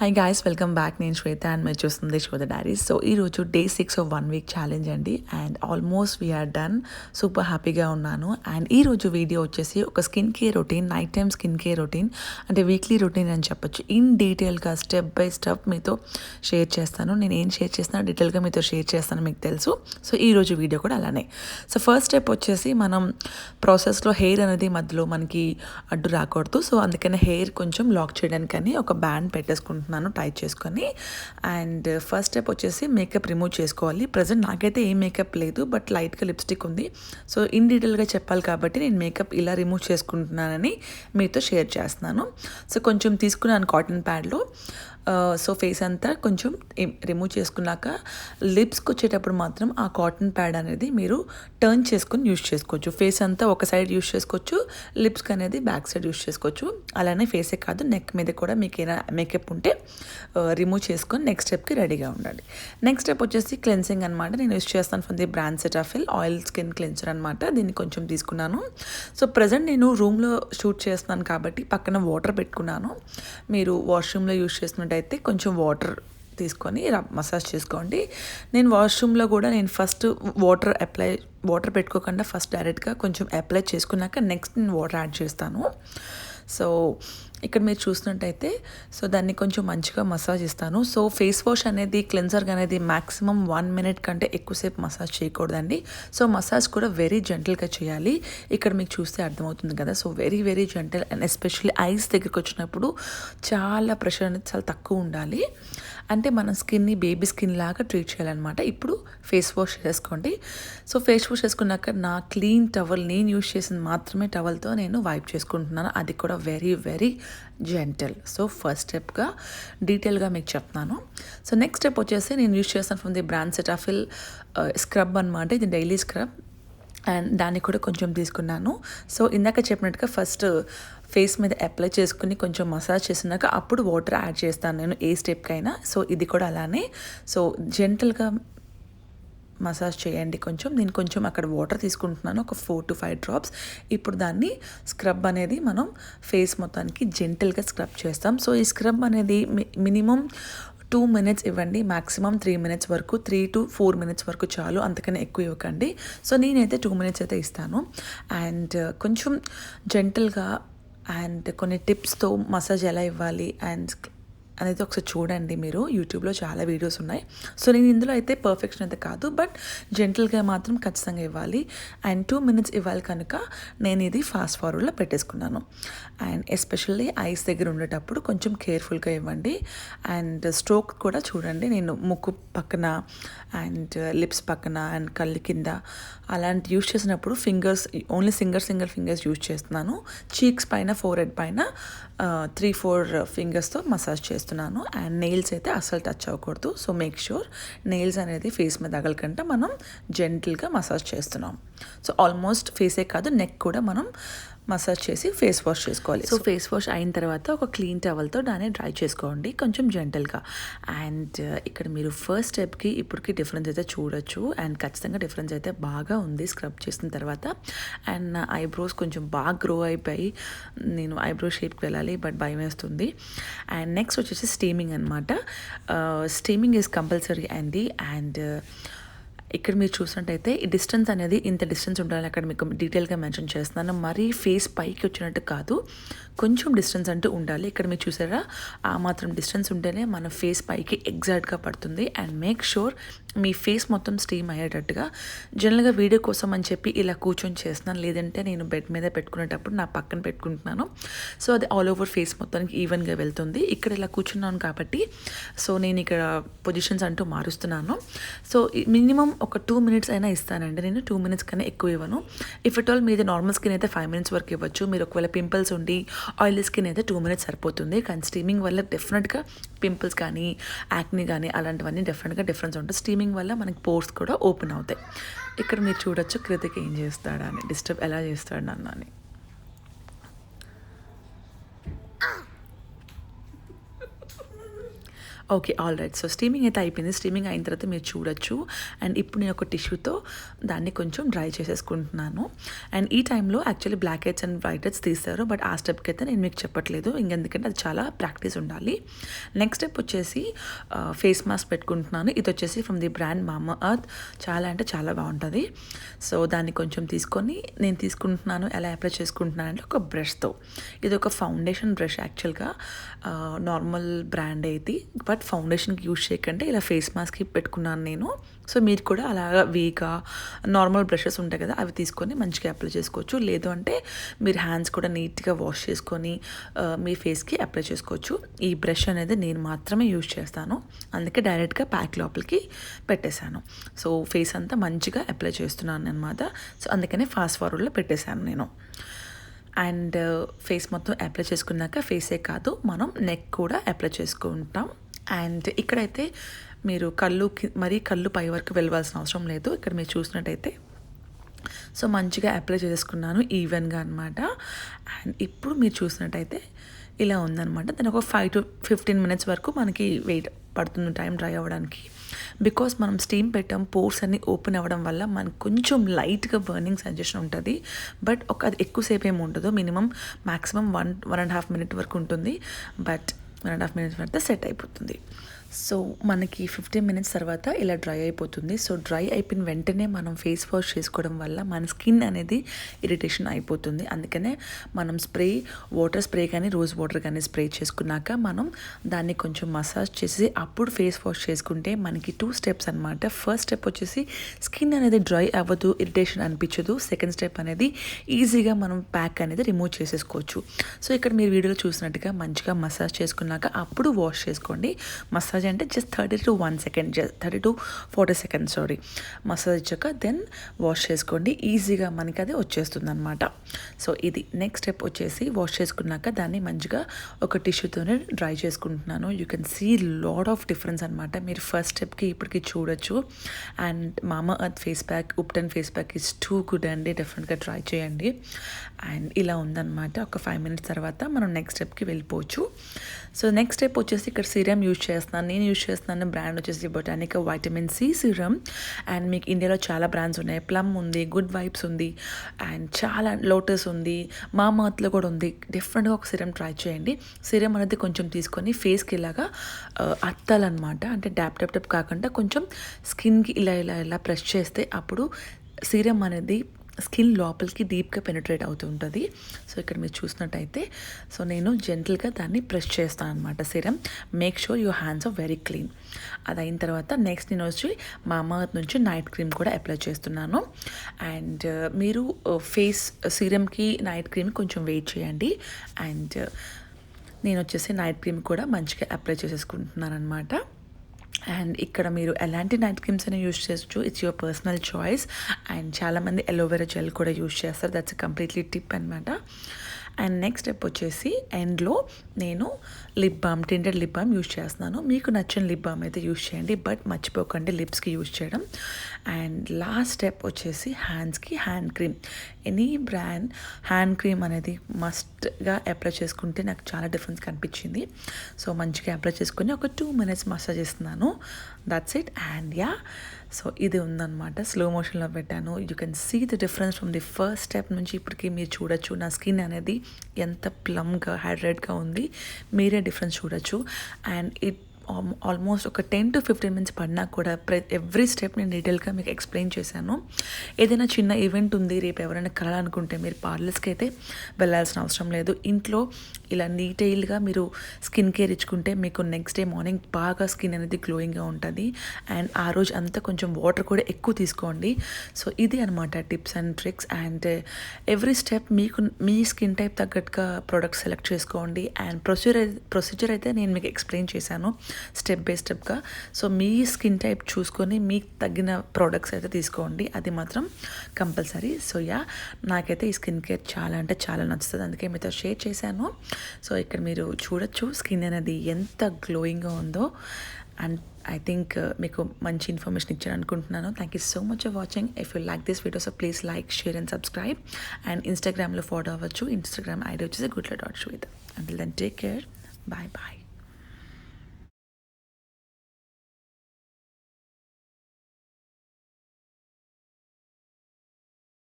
Hi guys, welcome back. నేను శ్వేత and మీరు చూస్తుంది శ్వేత డైరీస్. సో ఈరోజు డే 6 ఆఫ్ 1 వీక్ ఛాలెంజ్ అండి. And almost we're done. Super హ్యాపీగా ఉన్నాను. అండ్ ఈరోజు వీడియో వచ్చేసి ఒక skin care routine, night time skin care routine, అంటే వీక్లీ రొటీన్ అని చెప్పొచ్చు. ఇన్ డీటెయిల్గా స్టెప్ బై స్టెప్ మీతో షేర్ చేస్తాను. నేను ఏం షేర్ చేస్తానో డీటెయిల్గా మీతో షేర్ చేస్తాను, మీకు తెలుసు. సో ఈరోజు వీడియో కూడా అలానే. సో ఫస్ట్ స్టెప్ వచ్చేసి మనం ప్రాసెస్లో హెయిర్ అనేది మధ్యలో మనకి అడ్డు రాకూడదు. సో అందుకని హెయిర్ కొంచెం లాక్ చేయడానికని ఒక బ్యాండ్ పెట్టేసుకుంటున్నాను టైట్ చేసుకొని. అండ్ ఫస్ట్ స్టెప్ వచ్చేసి మేకప్ రిమూవ్ చేసుకోవాలి. ప్రజెంట్ నాకైతే ఏం మేకప్ లేదు, బట్ లైట్గా లిప్స్టిక్ ఉంది. సో ఇన్ డీటెయిల్గా చెప్పాలి కాబట్టి నేను మేకప్ ఇలా రిమూవ్ చేసుకుంటున్నానని మీతో షేర్ చేస్తున్నాను. సో కొంచెం తీసుకున్నాను కాటన్ ప్యాడ్లో. సో ఫేస్ అంతా కొంచెం రిమూవ్ చేసుకున్నాక లిప్స్కి వచ్చేటప్పుడు మాత్రం ఆ కాటన్ ప్యాడ్ అనేది మీరు టర్న్ చేసుకొని యూస్ చేసుకోవచ్చు. ఫేస్ అంతా ఒక సైడ్ యూస్ చేసుకోవచ్చు, లిప్స్కి అనేది బ్యాక్ సైడ్ యూస్ చేసుకోవచ్చు. అలానే ఫేసే కాదు, నెక్ మీద కూడా మీకు ఏదైనా మేకప్ ఉంటే రిమూవ్ చేసుకొని నెక్స్ట్ స్టెప్కి రెడీగా ఉండాలి. నెక్స్ట్ స్టెప్ వచ్చేసి క్లెన్సింగ్ అనమాట. నేను యూస్ చేస్తాను from the brand Cetaphil oil skin cleanser అనమాట. దీన్ని కొంచెం తీసుకున్నాను. సో ప్రజెంట్ నేను రూమ్లో షూట్ చేస్తున్నాను కాబట్టి పక్కన వాటర్ పెట్టుకున్నాను. మీరు వాష్రూమ్లో యూస్ చేసినట్టయితే కొంచెం వాటర్ తీసుకొని మసాజ్ చేసుకోండి. నేను వాష్రూమ్లో కూడా నేను ఫస్ట్ వాటర్ పెట్టుకోకుండా ఫస్ట్ డైరెక్ట్గా కొంచెం అప్లై చేసుకున్నాక నెక్స్ట్ నేను వాటర్ యాడ్ చేస్తాను. సో ఇక్కడ మీరు చూసినట్టయితే సో దాన్ని కొంచెం మంచిగా మసాజ్ ఇస్తాను. సో ఫేస్ వాష్ అనేది, క్లెన్సర్ అనేది మ్యాక్సిమం 1 minute కంటే ఎక్కువసేపు మసాజ్ చేయకూడదండి. సో మసాజ్ కూడా వెరీ జెంటల్గా చేయాలి. ఇక్కడ మీకు చూస్తే అర్థమవుతుంది కదా. So very very gentle. And especially ice దగ్గరికి వచ్చినప్పుడు చాలా ప్రెషర్ అనేది చాలా తక్కువ ఉండాలి. అంటే మన స్కిన్ని బేబీ స్కిన్ లాగా ట్రీట్ చేయాలన్నమాట. ఇప్పుడు ఫేస్ వాష్ చేసుకోండి. సో ఫేస్ వాష్ చేసుకున్నాక నా క్లీన్ టవల్, నేను యూజ్ చేసిన మాత్రమే టవల్తో నేను వైప్ చేసుకుంటున్నాను. అది కూడా very very gentle. So first స్టెప్గా డీటెయిల్గా మీకు చెప్తాను. సో నెక్స్ట్ స్టెప్ వచ్చేసి నేను యూజ్ చేస్తాను from the brand Cetaphil scrub అనమాట. ఇది డైలీ స్క్రబ్. అండ్ దాన్ని కూడా కొంచెం తీసుకున్నాను. సో ఇందాక చెప్పినట్టుగా ఫస్ట్ ఫేస్ మీద అప్లై చేసుకుని కొంచెం మసాజ్ చేసినాక అప్పుడు వాటర్ యాడ్ చేస్తాను నేను ఏ స్టెప్కైనా. సో ఇది కూడా అలానే. సో జెంటల్గా మసాజ్ చేయండి కొంచెం. నేను కొంచెం అక్కడ వాటర్ తీసుకుంటున్నాను, ఒక 4 to 5 drops. ఇప్పుడు దాన్ని స్క్రబ్ అనేది మనం ఫేస్ మొత్తానికి జెంటల్గా స్క్రబ్ చేస్తాం. సో ఈ స్క్రబ్ అనేది మినిమం 2 minutes ఇవ్వండి, మ్యాక్సిమం 3 minutes వరకు, 3 to 4 minutes వరకు చాలు, అంతకన్నా ఎక్కువ ఇవ్వకండి. సో నేనైతే 2 minutes అయితే ఇస్తాను. అండ్ కొంచెం జెంటల్గా అండ్ కొన్ని టిప్స్తో మసాజ్ ఎలా ఇవ్వాలి అండ్ అనేది ఒకసారి చూడండి. మీరు యూట్యూబ్లో చాలా వీడియోస్ ఉన్నాయి. సో నేను ఇందులో అయితే పర్ఫెక్షన్ అయితే కాదు, బట్ జెంటల్గా మాత్రం ఖచ్చితంగా ఇవ్వాలి. అండ్ 2 minutes ఇవ్వాలి కనుక నేను ఇది ఫాస్ట్ ఫార్వర్డ్లో పెట్టేసుకున్నాను. అండ్ ఎస్పెషల్లీ ఐస్ దగ్గర ఉండేటప్పుడు కొంచెం కేర్ఫుల్గా ఇవ్వండి. అండ్ స్ట్రోక్ కూడా చూడండి. నేను ముక్కు పక్కన అండ్ లిప్స్ పక్కన అండ్ కళ్ళు కింద అలాంటి యూస్ చేసినప్పుడు fingers only single fingers use చేస్తున్నాను. చీక్స్ పైన, ఫోర్హెడ్ పైన 3-4 ఫింగర్స్తో మసాజ్ చేస్తున్నాను. అండ్ నెయిల్స్ అయితే అస్సలు టచ్ అవ్వకూడదు. సో మేక్ ష్యూర్ నెయిల్స్ అనేది ఫేస్ మీద తగలకుండా మనం జెంటిల్గా మసాజ్ చేస్తున్నాం. సో ఆల్మోస్ట్ ఫేసే కాదు, నెక్ కూడా మనం మసాజ్ చేసి ఫేస్ వాష్ చేసుకోవాలి. సో ఫేస్ వాష్ అయిన తర్వాత ఒక క్లీన్ టవల్తో దాన్ని డ్రై చేసుకోండి కొంచెం జెంటల్గా. అండ్ ఇక్కడ మీరు ఫస్ట్ స్టెప్కి ఇప్పటికి డిఫరెన్స్ అయితే చూడొచ్చు. అండ్ ఖచ్చితంగా డిఫరెన్స్ అయితే బాగా ఉంది స్క్రబ్ చేసిన తర్వాత. అండ్ నా ఐబ్రోస్ కొంచెం బాగా గ్రో అయిపోయి నేను ఐబ్రో షేప్కి వెళ్ళాలి, బట్ భయం వేస్తుంది. అండ్ నెక్స్ట్ వచ్చేసి స్టీమింగ్ అనమాట. స్టీమింగ్ ఈజ్ కంపల్సరీ అండి. అండ్ ఇక్కడ మీరు చూసినట్టయితే ఈ డిస్టెన్స్ అనేది ఇంత డిస్టెన్స్ ఉండాలి. అక్కడ మీకు డీటెయిల్గా మెన్షన్ చేస్తున్నాను. మరీ ఫేస్ పైకి వచ్చినట్టు కాదు, కొంచెం డిస్టెన్స్ అంటూ ఉండాలి. ఇక్కడ మీరు చూసారా, ఆ మాత్రం డిస్టెన్స్ ఉంటేనే మన ఫేస్ పైకి ఎగ్జాక్ట్గా పడుతుంది. And make sure me face మొత్తం స్టీమ్ అయ్యేటట్టుగా. జనరల్గా వీడియో కోసం అని చెప్పి ఇలా కూర్చొని చేస్తున్నాను, లేదంటే నేను బెడ్ మీద పెట్టుకునేటప్పుడు నా పక్కన పెట్టుకుంటున్నాను. సో అది ఆల్ ఓవర్ ఫేస్ మొత్తానికి ఈవెన్గా వెళ్తుంది. ఇక్కడ ఇలా కూర్చున్నాను కాబట్టి సో నేను ఇక్కడ పొజిషన్స్ అంటూ మారుస్తున్నాను. సో మినిమం ఒక 2 minutes అయినా ఇస్తానండి నేను. 2 minutes కన్నా ఎక్కువ ఇవ్వను. ఇఫ్ ఇట్ ఆల్ మీది నార్మల్ స్కిన్ అయితే 5 minutes వరకు ఇవ్వచ్చు. మీరు ఒకవేళ పింపుల్స్ ఉండి ఆయిలీ స్కిన్ అయితే 2 minutes సరిపోతుంది. కానీ స్టీమింగ్ వల్ల డెఫినెట్గా పింపుల్స్ కానీ యాక్ని కానీ అలాంటివన్నీ డెఫినెట్గా డిఫరెన్స్ ఉంటుంది. స్టీమింగ్ వల్ల మనకి పోర్స్ కూడా ఓపెన్ అవుతాయి. ఇక్కడ మీరు చూడొచ్చు కృతిక్ ఏం చేస్తాడా అని, డిస్టర్బ్ ఎలా చేస్తాడు నన్ను అని. ఓకే. ఆల్రైట్. సో స్టీమింగ్ అయితే అయిపోయింది. స్టీమింగ్ అయిన తర్వాత మీరు చూడొచ్చు. అండ్ ఇప్పుడు నేను ఒక టిష్యూతో దాన్ని కొంచెం డ్రై చేసేసుకుంటున్నాను. అండ్ ఈ టైంలో actually black heads and white heads తీస్తారు. బట్ ఆ స్టెప్కి అయితే నేను మీకు చెప్పట్లేదు, ఇంకెందుకంటే అది చాలా ప్రాక్టీస్ ఉండాలి. నెక్స్ట్ స్టెప్ వచ్చేసి ఫేస్ మాస్క్ పెట్టుకుంటున్నాను. ఇది వచ్చేసి ఫ్రమ్ ది బ్రాండ్ మామా అర్త్. చాలా అంటే చాలా బాగుంటుంది. సో దాన్ని కొంచెం తీసుకొని నేను తీసుకుంటున్నాను. ఎలా అప్లై చేసుకుంటున్నాను అంటే ఒక బ్రష్తో. ఇది ఒక ఫౌండేషన్ బ్రష్ యాక్చువల్గా, నార్మల్ బ్రాండ్ ఇది. బట్ ఫౌండేషన్కి యూజ్ చేయకంటే ఇలా ఫేస్ మాస్క్కి పెట్టుకున్నాను నేను. సో మీరు కూడా అలాగా వీగా నార్మల్ బ్రషెస్ ఉంటాయి కదా, అవి తీసుకొని మంచిగా అప్లై చేసుకోవచ్చు. లేదు అంటే మీరు హ్యాండ్స్ కూడా నీట్గా వాష్ చేసుకొని మీ ఫేస్కి అప్లై చేసుకోవచ్చు. ఈ బ్రష్ అనేది నేను మాత్రమే యూజ్ చేస్తాను, అందుకే డైరెక్ట్గా ప్యాక్ లోపలికి పెట్టేశాను. సో ఫేస్ అంతా మంచిగా అప్లై చేస్తున్నాను అనమాట. సో అందుకనే ఫాస్ట్ ఫార్వర్డ్లో పెట్టేశాను నేను. అండ్ ఫేస్ మొత్తం అప్లై చేసుకున్నాక ఫేసే కాదు, మనం నెక్ కూడా అప్లై చేసుకుంటాం. అండ్ ఇక్కడైతే మీరు మరీ కళ్ళు పై వరకు వెళ్ళవలసిన అవసరం లేదు. ఇక్కడ మీరు చూసినట్టయితే సో మంచిగా అప్లై చేసుకున్నాను ఈవెన్గా అనమాట. అండ్ ఇప్పుడు మీరు చూసినట్టయితే ఇలా ఉందనమాట. దాని ఒక 5 to 15 minutes వరకు మనకి వెయిట్ పడుతుంది టైం డ్రై అవ్వడానికి. బికాస్ మనం స్టీమ్ పెట్టాం, పోర్స్ అన్నీ ఓపెన్ అవ్వడం వల్ల మనకు కొంచెం లైట్గా బర్నింగ్ సెన్సేషన్ ఉంటుంది. బట్ అది ఎక్కువసేపు ఏమి ఉండదు, మినిమం మ్యాక్సిమం 1.5 minute వరకు ఉంటుంది. బట్ 1.5 minutes వరకు సెట్ అయిపోతుంది. సో మనకి 15 minutes తర్వాత ఇలా డ్రై అయిపోతుంది. సో డ్రై అయిపోయిన వెంటనే మనం ఫేస్ వాష్ చేసుకోవడం వల్ల మన స్కిన్ అనేది ఇరిటేషన్ అయిపోతుంది. అందుకనే మనం వాటర్ స్ప్రే కానీ రోజ్ వాటర్ కానీ స్ప్రే చేసుకున్నాక మనం దాన్ని కొంచెం మసాజ్ చేసి అప్పుడు ఫేస్ వాష్ చేసుకుంటే మనకి 2 steps అనమాట. ఫస్ట్ స్టెప్ వచ్చేసి స్కిన్ అనేది డ్రై అవ్వదు, ఇరిటేషన్ అనిపించదు. సెకండ్ స్టెప్ అనేది ఈజీగా మనం ప్యాక్ అనేది రిమూవ్ చేసేసుకోవచ్చు. సో ఇక్కడ మీరు వీడియోలో చూసినట్టుగా మంచిగా మసాజ్ చేసుకున్నాక అప్పుడు వాష్ చేసుకోండి. మసాజ్ అంటే జస్ట్ 30 to 40 seconds మసాజ్ ఇచ్చాక దెన్ వాష్ చేసుకోండి. ఈజీగా మనకి అది వచ్చేస్తుంది అనమాట. సో ఇది నెక్స్ట్ స్టెప్ వచ్చేసి వాష్ చేసుకున్నాక దాన్ని మంచిగా ఒక టిష్యూతోనే డ్రై చేసుకుంటున్నాను. You can see lot of difference అనమాట. మీరు ఫస్ట్ స్టెప్కి ఇప్పటికి చూడొచ్చు. And Mamaearth face pack, ubtan face pack is too good అండి, డెఫినెట్గా ట్రై చేయండి. అండ్ ఇలా ఉందన్నమాట. ఒక 5 minutes తర్వాత మనం నెక్స్ట్ స్టెప్కి వెళ్ళిపోవచ్చు. సో నెక్స్ట్ స్టెప్ వచ్చేసి ఇక్కడ సీరం యూజ్ చేస్తున్నాను. నేను యూజ్ చేస్తున్నాను బ్రాండ్ వచ్చేసి Botanica vitamin C serum. And మీకు ఇండియాలో చాలా బ్రాండ్స్ ఉన్నాయి. ప్లమ్ ఉంది, గుడ్ వైబ్స్ ఉంది, అండ్ చాలా లోటస్ ఉంది, మామా అర్త్లో కూడా ఉంది. డిఫరెంట్గా ఒక సీరం ట్రై చేయండి. సీరం అనేది కొంచెం తీసుకొని ఫేస్కి ఇలాగా అత్తాలన్నమాట. అంటే డాప్ కాకుండా కొంచెం స్కిన్కి ఇలా ఇలా ఇలా ప్రెస్ చేస్తే అప్పుడు సీరం అనేది స్కిన్ లోపలికి డీప్గా పెనిట్రేట్ అవుతూ ఉంటుంది. సో ఇక్కడ మీరు చూసినట్టయితే సో నేను జెంటల్గా దాన్ని ప్రెస్ చేస్తాను అనమాట serum. Make sure your hands are very clean. అది అయిన తర్వాత నెక్స్ట్ నేను వచ్చి మామా అర్త్ నుంచి నైట్ క్రీమ్ కూడా అప్లై చేస్తున్నాను. అండ్ మీరు ఫేస్ సీరంకి నైట్ క్రీమ్ కొంచెం వెయిట్ చేయండి. అండ్ నేను వచ్చేసి నైట్ క్రీమ్ కూడా మంచిగా అప్లై చేసేసుకుంటున్నాను అనమాట. అండ్ ఇక్కడ మీరు ఎలాంటి నైట్ క్రీమ్స్ అయినా యూజ్ చేయొచ్చు, it's your personal choice. And చాలామంది అలోవెరా జెల్ కూడా యూజ్ చేస్తారు, దట్స్ కంప్లీట్లీ టిప్ అనమాట. అండ్ నెక్స్ట్ స్టెప్ వచ్చేసి ఎండ్లో నేను టింటెడ్ లిప్ బామ్ యూజ్ చేస్తున్నాను. మీకు నచ్చిన లిప్ బామ్ అయితే యూజ్ చేయండి, బట్ మర్చిపోకండి లిప్స్కి యూజ్ చేయడం. అండ్ లాస్ట్ స్టెప్ వచ్చేసి హ్యాండ్స్కి hand cream. Any brand hand cream అనేది మస్ట్గా అప్లై చేసుకుంటే నాకు చాలా డిఫరెన్స్ కనిపించింది. సో మంచిగా అప్లై చేసుకొని ఒక 2 minutes మసాజ్ చేస్తున్నాను. That's it. And yeah, so ఇది ఉందన్నమాట. స్లో మోషన్లో పెట్టాను. You can see the difference from the first step నుంచి ఇప్పటికీ మీరు చూడొచ్చు నా స్కిన్ అనేది ఎంత ప్లమ్గా హైడ్రేట్గా ఉంది. మీరే డిఫరెన్స్ చూడొచ్చు. అండ్ ఆల్మోస్ట్ ఒక 10 to 15 minutes పడినా కూడా ఎవ్రీ స్టెప్ నేను డీటెయిల్గా మీకు ఎక్స్ప్లెయిన్ చేశాను. ఏదైనా చిన్న ఈవెంట్ ఉంది, రేపు ఎవరైనా కలాలనుకుంటే మీరు పార్లర్స్కి అయితే వెళ్ళాల్సిన అవసరం లేదు. ఇంట్లో ఇలా డీటెయిల్గా మీరు స్కిన్ కేర్ ఇచ్చుకుంటే మీకు నెక్స్ట్ డే మార్నింగ్ బాగా స్కిన్ అనేది గ్లోయింగ్గా ఉంటుంది. అండ్ ఆ రోజు అంతా కొంచెం వాటర్ కూడా ఎక్కువ తీసుకోండి. సో ఇది అనమాట tips and tricks. And every step మీ స్కిన్ టైప్ తగ్గట్టుగా ప్రోడక్ట్ సెలెక్ట్ చేసుకోండి. అండ్ ప్రొసీజర్ అయితే నేను మీకు ఎక్స్ప్లెయిన్ చేశాను స్టెప్ బై స్టెప్గా. సో మీ స్కిన్ టైప్ చూసుకొని మీకు తగిన ప్రోడక్ట్స్ అయితే తీసుకోండి, అది మాత్రం కంపల్సరీ. సో యా, నాకైతే ఈ స్కిన్ కేర్ చాలా అంటే చాలా నచ్చుతుంది, అందుకే మీతో షేర్ చేశాను. సో ఇక్కడ మీరు చూడొచ్చు స్కిన్ అనేది ఎంత గ్లోయింగ్గా ఉందో. అండ్ ఐ థింక్ మీకు మంచి ఇన్ఫర్మేషన్ ఇచ్చాను అనుకుంటున్నాను. Thank you so much for watching. If you like this video so please like, share and subscribe. And ఇన్స్టాగ్రామ్లో ఫాలో అవ్వచ్చు. ఇన్స్టాగ్రామ్ ఐడి వచ్చేసి gudla.swetha. Until then, take care. Bye bye.